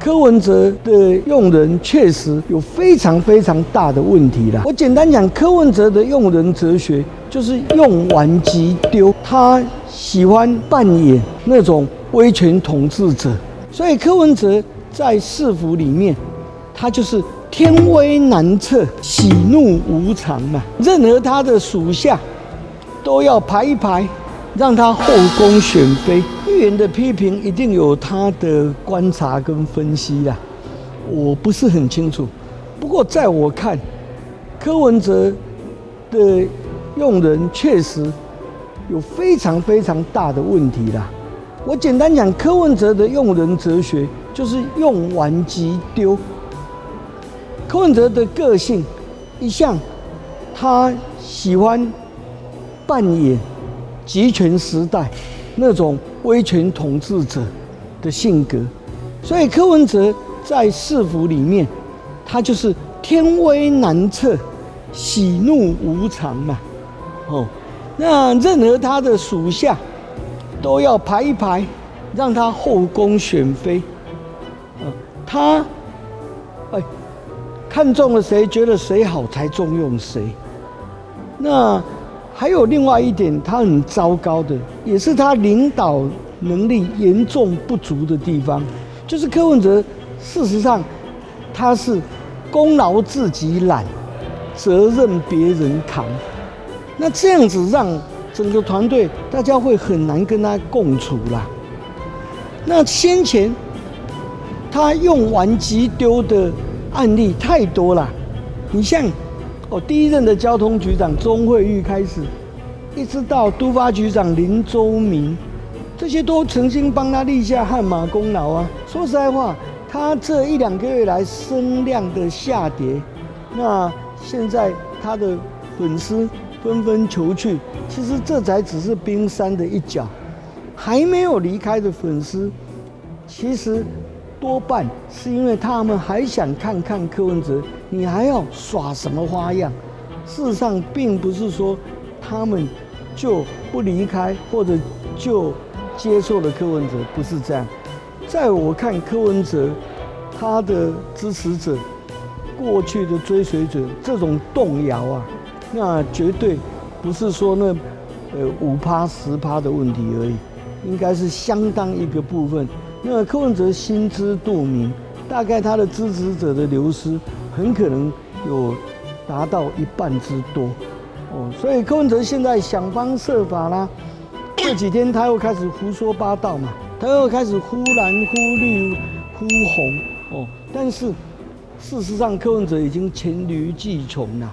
柯文哲的用人确实有非常大的问题啦。我简单讲，柯文哲的用人哲学就是用完即丢，他喜欢扮演那种威权统治者，所以柯文哲在市府里面，他就是天威难测，喜怒无常嘛。任何他的属下都要排一排，让他后宫选妃。议员的批评一定有他的观察跟分析啦，我不是很清楚。不过在我看，柯文哲的用人确实有非常大的问题啦。我简单讲，柯文哲的用人哲学就是用完即丢。柯文哲的个性一向他喜欢扮演集权时代那种威权统治者的性格，所以柯文哲在市府里面，他就是天威难测，喜怒无常嘛。那任何他的属下都要排一排，让他后宫选妃。他看中了谁，觉得谁好才重用谁。那还有另外一点，他很糟糕的，也是他领导能力严重不足的地方，就是柯文哲事实上他是功劳自己揽，责任别人扛。那这样子让整个团队大家会很难跟他共处啦。那先前他用完即丢的案例太多了，你像第一任的交通局长钟惠玉开始，一直到都发局长林周明，这些都曾经帮他立下汗马功劳啊。说实在话，他这1、2个月来声量的下跌，那现在他的粉丝纷纷求去，其实这才只是冰山的一角。还没有离开的粉丝，其实多半是因为他们还想看看柯文哲，你还要耍什么花样？事实上，并不是说他们就不离开或者就接受了柯文哲，不是这样。在我看，柯文哲他的支持者、过去的追随者这种动摇啊，那绝对不是说那5%、10%的问题而已，应该是相当一个部分。那柯文哲心知肚明，大概他的支持者的流失很可能有达到1半之多，所以柯文哲现在想方设法啦。这几天他又开始胡说八道嘛，他又开始忽蓝忽绿忽红但是事实上柯文哲已经黔驴技穷了。